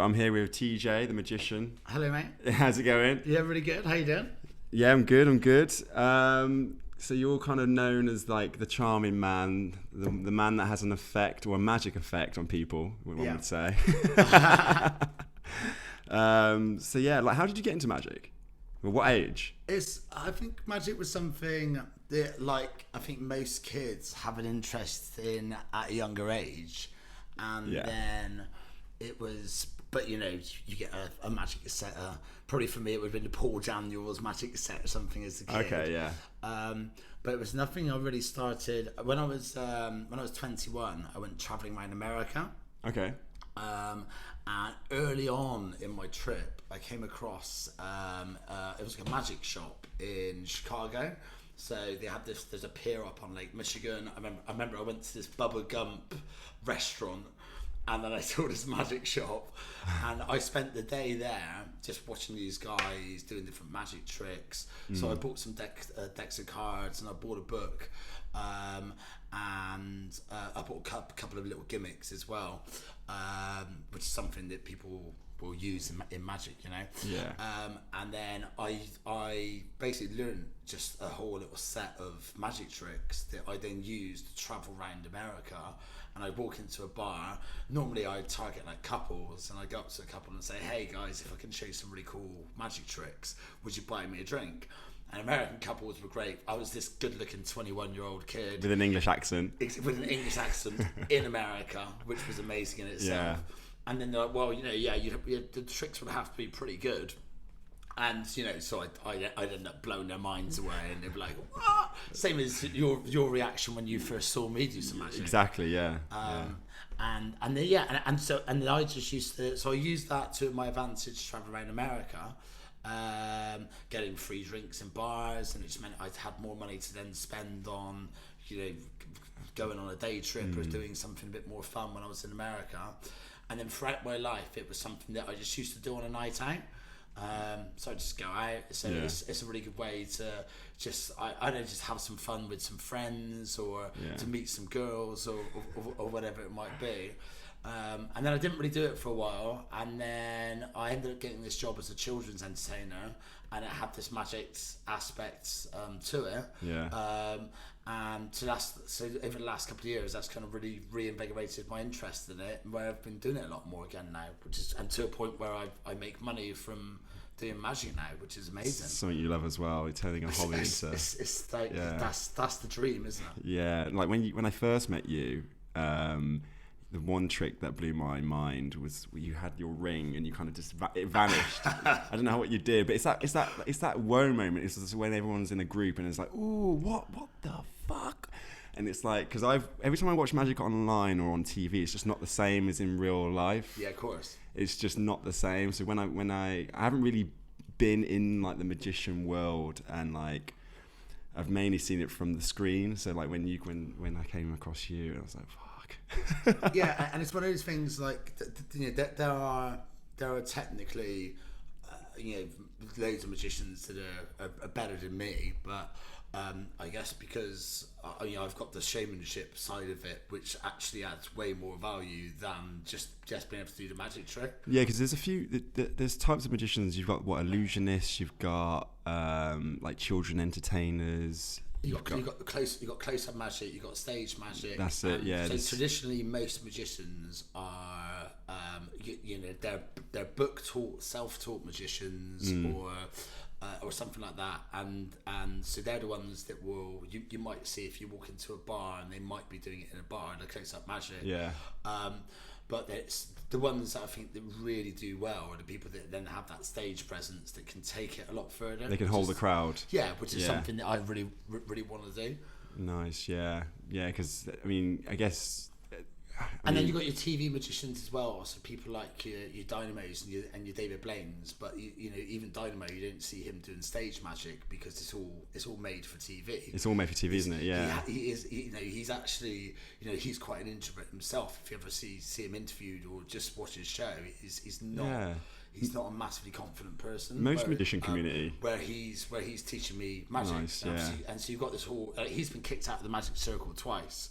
I'm here with TJ, the magician. Hello, mate. How's it going? Yeah, really good. How you doing? Yeah, I'm good. So you're kind of known as like the charming man, the man that has an effect or a magic effect on people, one would say. So yeah, like how did you get into magic? Well, what age? I think magic was something that, like, I think most kids have an interest in at a younger age, and then it was. But you know, you get a magic cassette. Probably for me, it would have been the Paul Daniels magic cassette or something as a kid. Okay, yeah. But it was nothing I really started when I was 21. I went traveling around America. Okay. And early on in my trip, I came across it was like a magic shop in Chicago. So they had this. There's a pier up on Lake Michigan. I remember I went to this Bubba Gump restaurant. And then I saw this magic shop, and I spent the day there just watching these guys doing different magic tricks. So I bought some decks of cards, and I bought a book, and I bought a couple of little gimmicks as well, which is something that people will use in magic, you know. Yeah. And then I basically learned just a whole little set of magic tricks that I then used to travel around America. And I walk into a bar. Normally I target like couples, and I go up to a couple and say, "Hey guys, if I can show you some really cool magic tricks, would you buy me a drink?" And American couples were great. I was this good-looking 21-year-old kid With an English accent. With an English accent in America, which was amazing in itself. Yeah. And then they're like, "Well, you know, the tricks would have to be pretty good." And you know, so I'd end up blowing their minds away, and they'd be like, "What?" Same as your reaction when you first saw me do some magic. Exactly. Yeah. And then I just used to. So I used that to my advantage to travel around America, getting free drinks in bars, and it just meant I had more money to then spend on, you know, going on a day trip or doing something a bit more fun when I was in America. And then throughout my life, it was something that I just used to do on a night out. So I just go out. So it's a really good way to just I don't just have some fun with some friends or to meet some girls or whatever it might be. And then I didn't really do it for a while, and then I ended up getting this job as a children's entertainer, and it had this magic aspect to it. Yeah. And so over the last couple of years, that's kind of really reinvigorated my interest in it, where I've been doing it a lot more again now, and to a point where I make money from doing magic now, which is amazing. It's something you love as well. You're turning a hobby into. It's like that's the dream, isn't it? Yeah, like when I first met you, the one trick that blew my mind was you had your ring and you kind of just it vanished. I don't know what you did, but it's that whoa moment. It's just when everyone's in a group and it's like, ooh, what the fuck? And it's like, because every time I watch magic online or on TV, it's just not the same as in real life. Yeah, of course. It's just not the same. So when I haven't really been in like the magician world, and like I've mainly seen it from the screen. So like when I came across you, I was like, fuck. Yeah, and it's one of those things like you know, there are technically you know, loads of magicians that are better than me, but I guess because you know, I've got the showmanship side of it, which actually adds way more value than just being able to do the magic trick. Yeah, because there's types of magicians. You've got illusionists. You've got like children entertainers. You got close-up magic. You got stage magic. That's it. Yeah. So traditionally, most magicians are, you know, they're book-taught, self-taught magicians, or something like that, and so they're the ones that you might see if you walk into a bar, and they might be doing it in a bar, and close-up magic. Yeah. But it's the ones that I think that really do well are the people that then have that stage presence that can take it a lot further. They can hold the crowd. Yeah, which is something that I really want to do. Nice, yeah, because I mean, I guess. And then you've got your TV magicians as well, so people like your Dynamos and your David Blaines. But you know, even Dynamo, you don't see him doing stage magic because it's all made for TV. It's all made for TV, isn't it? Yeah. He is. You know, he's actually, you know, he's quite an introvert himself. If you ever see him interviewed or just watch his show, he's not. Yeah. He's not a massively confident person. Most magician community, where he's teaching me magic. Nice, yeah. And so you've got this whole. He's been kicked out of the magic circle twice.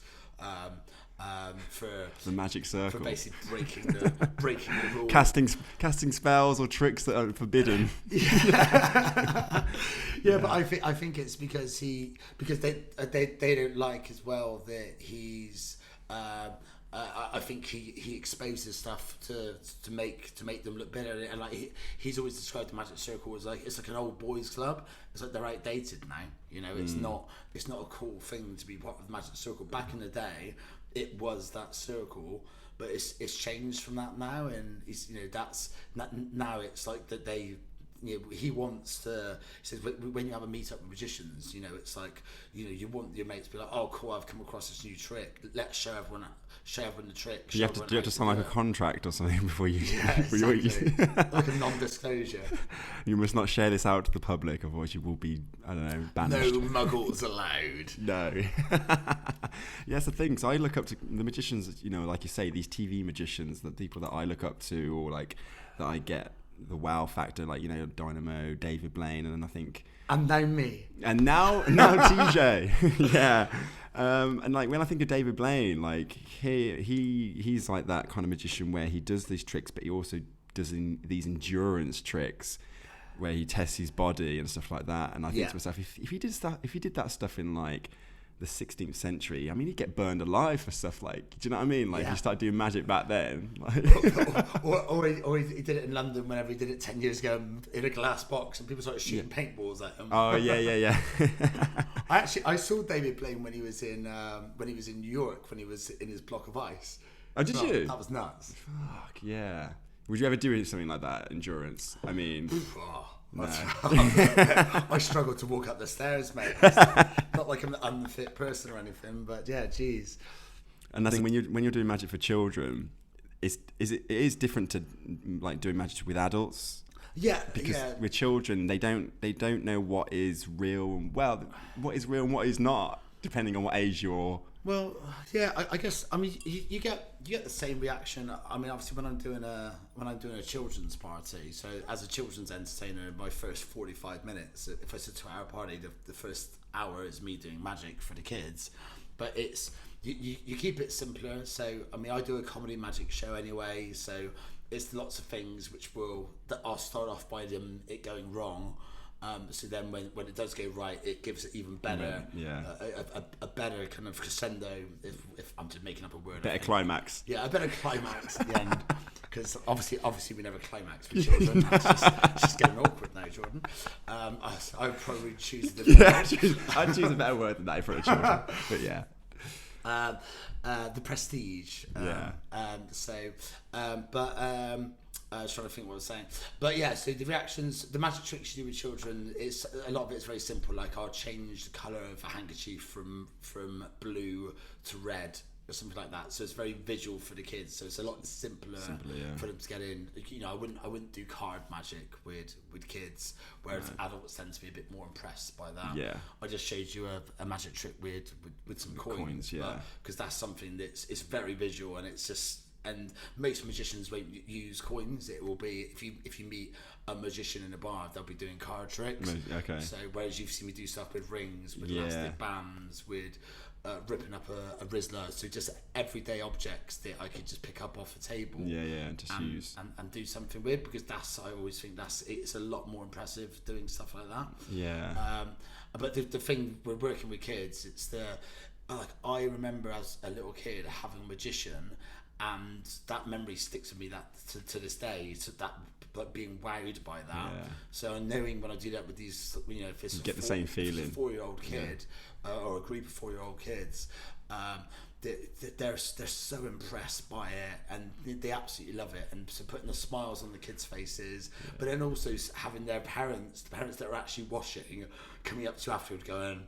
for the magic circle, for basically breaking the rule. casting spells or tricks that are forbidden. Yeah, but I think it's because they don't like as well that he's. I think he exposes stuff to make them look better, and like he's always described the Magic Circle as like it's like an old boys club. It's like they're outdated now. You know, it's not a cool thing to be part of the Magic Circle. Back in the day, it was that circle, but it's changed from that now, and now it's like that they. You know, he wants to. He says when you have a meet up with magicians, you know, it's like you want your mates to be like, oh cool, I've come across this new trick. Let's show everyone the trick. You have to sign like a contract or something before you. Yeah, exactly. Like a non-disclosure. You must not share this out to the public, otherwise you will be, I don't know, banished. No muggles allowed. No. Yeah, that's the thing. So I look up to the magicians. You know, like you say, these TV magicians, the people that I look up to, or like that I get the wow factor, like, you know, Dynamo, David Blaine, and then I think... And now me. And now TJ. Yeah. And like when I think of David Blaine, like he's like that kind of magician where he does these tricks, but he also does these endurance tricks where he tests his body and stuff like that. And I think to myself, if he did that stuff in like the 16th century, I mean, he'd get burned alive for stuff like, do you know what I mean? Like, he started doing magic back then. Like. or he did it in London whenever he did it 10 years ago in a glass box and people started shooting paintballs at him. Oh, yeah. I saw David Blaine when he was in New York, when he was in his block of ice. Oh, did you? That was nuts. Fuck, yeah. Would you ever do something like that, endurance? I mean... No. I struggle to walk up the stairs, mate. Not like I'm an unfit person or anything, but yeah, geez. And that's when you're doing magic for children, it is different to like doing magic with adults. Yeah, because with children they don't know what is real and what is real and what is not, depending on what age you're. Well, yeah, I guess. I mean, you get the same reaction. I mean, obviously, when I'm doing a children's party. So, as a children's entertainer, my first 45 minutes, if it's a 2-hour party, the first hour is me doing magic for the kids. But it's you keep it simpler. So, I mean, I do a comedy magic show anyway. So, it's lots of things that I'll start off by it going wrong. So then when it does go right, it gives it even better, a better kind of crescendo, if I'm just making up a word. Better climax. Yeah, a better climax at the end. Because obviously we never climax with children. It's just getting awkward now, Jordan. I would probably choose I'd choose a better word than that for a children. But yeah. The prestige. I was trying to think what I was saying, but yeah. So the reactions, the magic tricks you do with children, a lot of it's very simple. Like I'll change the colour of a handkerchief from blue to red or something like that. So it's very visual for the kids. So it's a lot simpler for them to get in. You know, I wouldn't do card magic with kids, whereas adults tend to be a bit more impressed by that. Yeah. I just showed you a magic trick with some coins. Yeah. Because that's something it's very visual and it's just. And most magicians won't use coins. It will be if you meet a magician in a bar, they'll be doing card tricks. Okay. So whereas you've seen me do stuff with rings, with elastic bands, with ripping up a Rizzler, so just everyday objects that I could just pick up off a table. And just use and do something with, because I always think it's a lot more impressive doing stuff like that. Yeah. But the thing we're working with kids, it's I remember as a little kid having a magician. And that memory sticks with me to this day. So that, like, being wowed by that. Yeah. So knowing when I do that with these, you know, if it's the same feeling. If it's a 4-year-old kid or a group of 4-year-old kids, they're so impressed by it and they absolutely love it. And so putting the smiles on the kids' faces, but then also having the parents that are actually watching, coming up to you afterward going,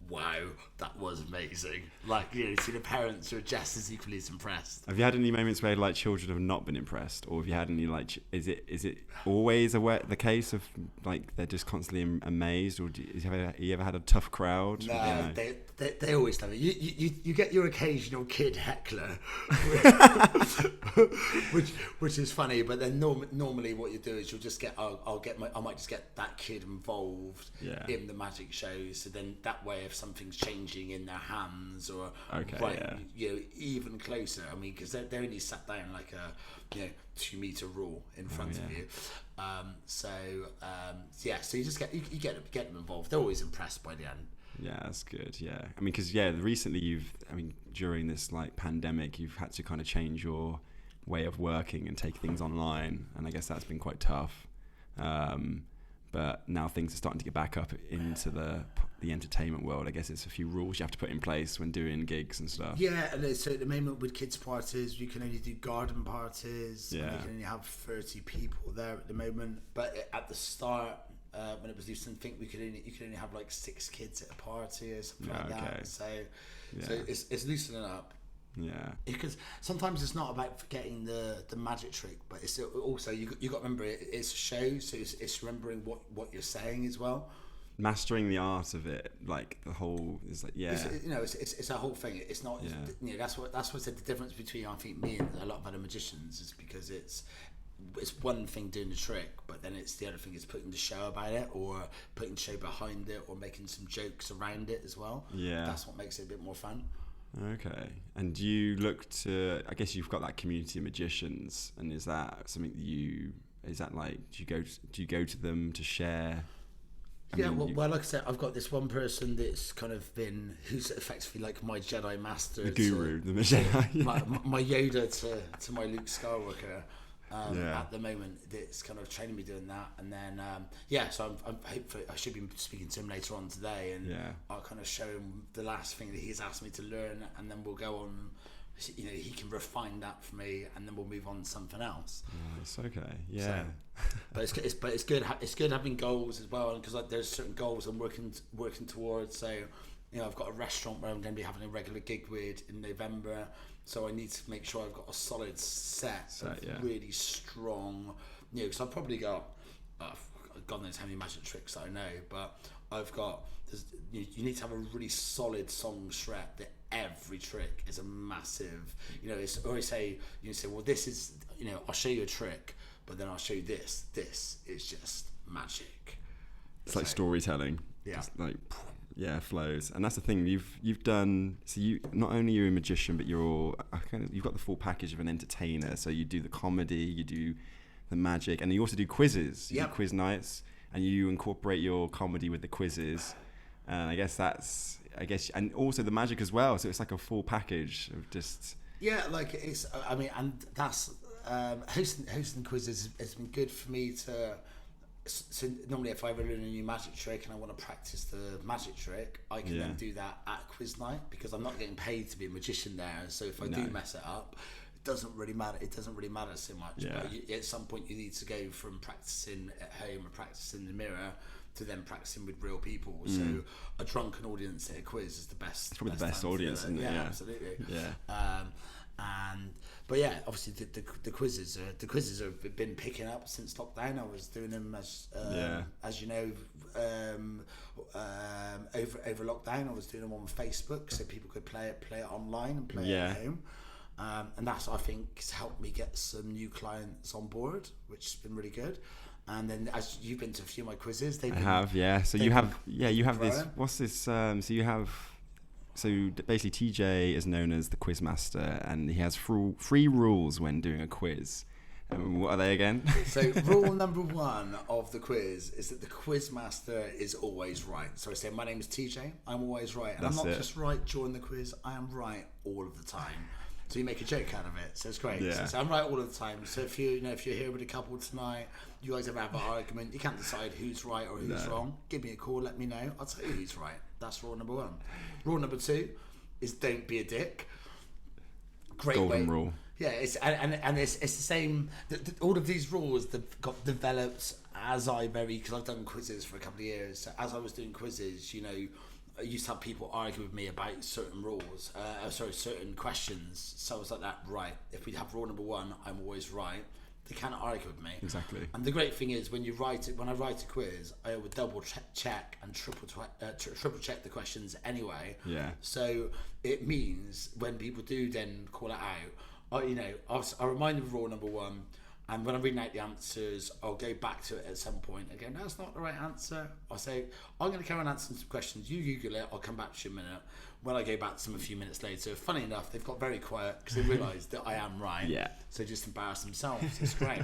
wow, that was amazing. Like, you know, see the parents who are just as equally as impressed. Have you had any moments where like children have not been impressed, or have you had any like is it always the case of like they're just constantly amazed, or have you ever had a tough crowd? No, you know? they always love it. You get your occasional kid heckler, which is funny. But then normally what you do is you'll just get I might just get that kid involved in the magic show. So then that way, if something's changing in their hands, or Okay, even closer. I mean, because they're only sat down like a 2 meter rule in front of you. So you just get them involved. They're always impressed by the end. Yeah, that's good. Yeah, I mean, because recently during this like pandemic, you've had to kind of change your way of working and take things online, and I guess that's been quite tough. But now things are starting to get back up into the entertainment world. I guess it's a few rules you have to put in place when doing gigs and stuff. Yeah, and so at the moment with kids' parties, you can only do garden parties. Yeah. And you can only have 30 people there at the moment. But at the start, when it was loose, I think you could only have like 6 kids at a party or something like that. So it's loosening up. Yeah, because sometimes it's not about forgetting the magic trick, but it's also you got to remember it's a show, so it's remembering what you're saying as well. Mastering the art of it, like the whole is like it's a whole thing. It's not that's what said the difference between I think me and a lot of other magicians is because it's one thing doing the trick, but then it's the other thing is putting the show about it, or putting the show behind it, or making some jokes around it as well. Yeah, that's what makes it a bit more fun. Okay, and do you look to? I guess you've got that community of magicians, and is that something that do you go to them to share? Well, like I said, I've got this one person that's kind of who's effectively like my Jedi master, the guru, the Jedi, my Yoda to my Luke Skywalker. At the moment, that's kind of training me doing that, and then so I'm hopefully I should be speaking to him later on today, and I'll kind of show him the last thing that he's asked me to learn, and then we'll go on. He can refine that for me, and then we'll move on to something else. It's okay, yeah. So, but it's good. It's good having goals as well, because there's certain goals I'm working towards. So, I've got a restaurant where I'm going to be having a regular gig with in November. So I need to make sure I've got a solid set of really strong, because I've probably got, God knows how many magic tricks that I know, but I've got, you need to have a really solid song shred that every trick is a massive, it's always say, well, this is, I'll show you a trick, but then I'll show you this is just magic. It's like storytelling. Yeah. Just like, flows, and that's the thing you've done. So you not only you're a magician, but you've got the full package of an entertainer. So you do the comedy, you do the magic, and you also do quizzes. You do quiz nights, and you incorporate your comedy with the quizzes. And I guess and also the magic as well. So it's like a full package of just it's. I mean, and that's hosting quizzes has been good for me to. So normally if I ever learn a new magic trick and I want to practice the magic trick, I can then do that at quiz night, because I'm not getting paid to be a magician there. So if I do mess it up, it doesn't really matter. It doesn't really matter so much. But at some point you need to go from practicing at home and practicing in the mirror to then practicing with real people. So a drunken audience at a quiz is the best. It's probably the best audience, isn't it? Yeah, absolutely. Yeah. But obviously the quizzes have been picking up since lockdown. I was doing them as you know, over lockdown. I was doing them on Facebook, so people could play it online and play it at home. And that's, I think, has helped me get some new clients on board, which has been really good. And then, as you've been to a few of my quizzes, So you have this. What's this? So you have. So basically, TJ is known as the quiz master, and he has three rules when doing a quiz. What are they again? So rule number 1 of the quiz is that the quiz master is always right. So I say, my name is TJ, I'm always right. And I'm not just right during the quiz, I am right all of the time. So you make a joke out of it, so it's great. Yeah. So I'm right all of the time. So if you're here with a couple tonight, you guys ever have an argument, you can't decide who's right or who's wrong, give me a call, let me know, I'll tell you who's right. That's rule number 1. Rule number 2 is don't be a dick. Great golden rule. Yeah, it's the same. All of these rules that got developed as because I've done quizzes for a couple of years. So as I was doing quizzes, I used to have people argue with me about certain rules, certain questions. So I was like, right, if we have rule number 1, I'm always right. They can't argue with me. Exactly. And the great thing is when I write a quiz, I would double check and triple check the questions anyway. Yeah. So it means when people do then call it out, I'll remind them of rule number 1. And when I'm reading out the answers, I'll go back to it at some point and go, no, that's not the right answer. I'll say, I'm going to carry on answering some questions. You Google it. I'll come back to you in a minute. When I go back to them a few minutes later, funny enough, they've got very quiet because they realise that I am right. Yeah. So just embarrass themselves. It's great.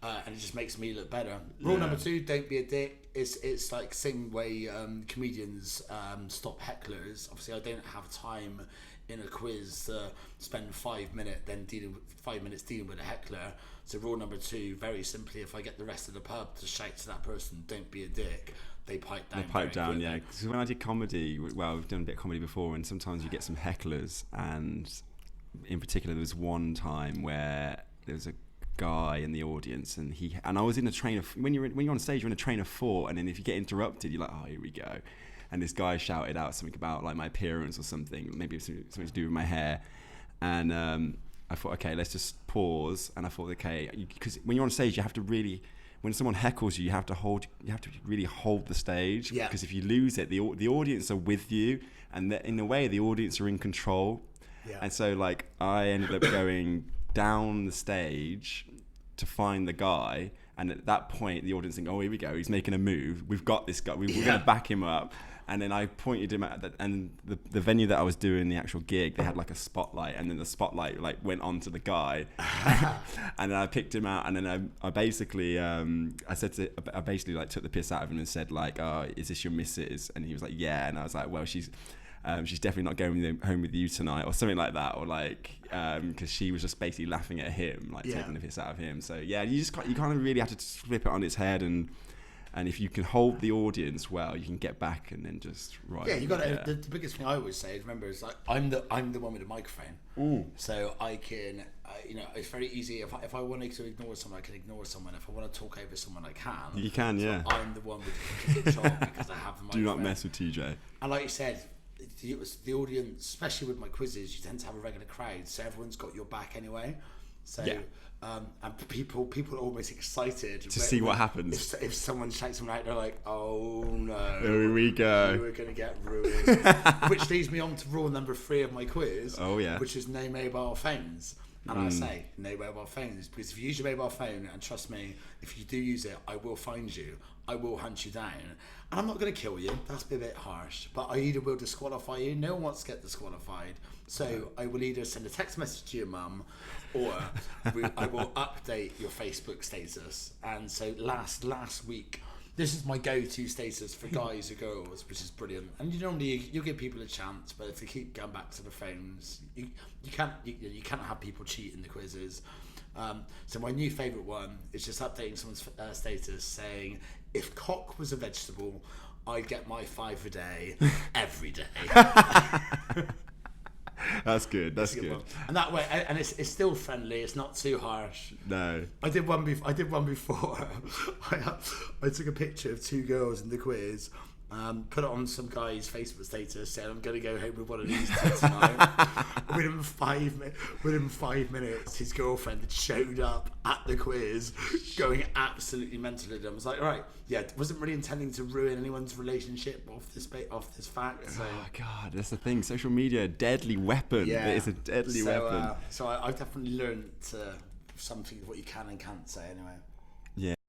And it just makes me look better. Rule number 2, don't be a dick. It's like same way comedians stop hecklers. Obviously, I don't have time in a quiz to spend 5 minutes dealing with a heckler. So rule number 2, very simply, if I get the rest of the pub to shout to that person, don't be a dick, they pipe down. They pipe down, yeah. Because when I did comedy, well, I've done a bit of comedy before, and sometimes you get some hecklers, and in particular, there was one time where there was a guy in the audience, and I was in a train of, when you're on stage, you're in a train of 4, and then if you get interrupted, you're like, oh, here we go. And this guy shouted out something about like my appearance or something, maybe something to do with my hair, and I thought, okay, let's just pause. And I thought, okay, because when you're on stage, you have to really, when someone heckles you, you have to really hold the stage. Yeah. Because if you lose it, the audience are with you, and in a way, the audience are in control. Yeah. And so, like, I ended up going down the stage to find the guy, and at that point, the audience think, oh, here we go, he's making a move. We've got this guy. We're going to back him up. And then I pointed him at and the venue that I was doing the actual gig, they had like a spotlight, and then the spotlight like went onto the guy, and then I picked him out, and then I basically I basically like took the piss out of him and said like, oh, is this your missus? And he was like, yeah. And I was like, well, she's definitely not going home with you tonight, or something like that, or like because she was just basically laughing at him, like taking the piss out of him. So yeah, you kind of really have to flip it on its head, and if you can hold the audience well, you can get back and then just right. Yeah, you got to. The biggest thing I always say is, remember, is like I'm the one with the microphone. So I can, it's very easy. If I want to ignore someone, I can ignore someone. If I want to talk over someone, I can. You can, so yeah. I'm the one with the job because I have the microphone. Do not mess with TJ. And like you said, the audience, especially with my quizzes, you tend to have a regular crowd, so everyone's got your back anyway. So. Yeah. And people are almost excited to see what happens. If someone shouts them out, they're like, "Oh no, here we go. We're going to get ruined." Which leads me on to rule number 3 of my quiz. Oh yeah, which is no mobile phones. And I say no mobile phones because if you use your mobile phone, and trust me, if you do use it, I will find you. I will hunt you down. And I'm not going to kill you. That's a bit harsh. But I either will disqualify you. No one wants to get disqualified. So I will either send a text message to your mum, or I will update your Facebook status. And so last week, this is my go-to status for guys or girls, which is brilliant. And you'll give people a chance, but if they keep going back to the phones, you can't have people cheat in the quizzes. So my new favourite one is just updating someone's status saying, if cock was a vegetable, I'd get my 5 a day every day. That's good. That's good. And that way, and it's still friendly. It's not too harsh. No. I did one before. I took a picture of 2 girls in the quiz. Put it on some guy's Facebook status, said I'm going to go home with one of these 2 tonight. Within 5 minutes, his girlfriend had showed up at the quiz, going absolutely mental at him. I was like, right, yeah, wasn't really intending to ruin anyone's relationship off this fact. So. Oh God, that's the thing. Social media, deadly weapon. Yeah. It's a deadly weapon. So I've definitely learned something of what you can and can't say anyway. Yeah.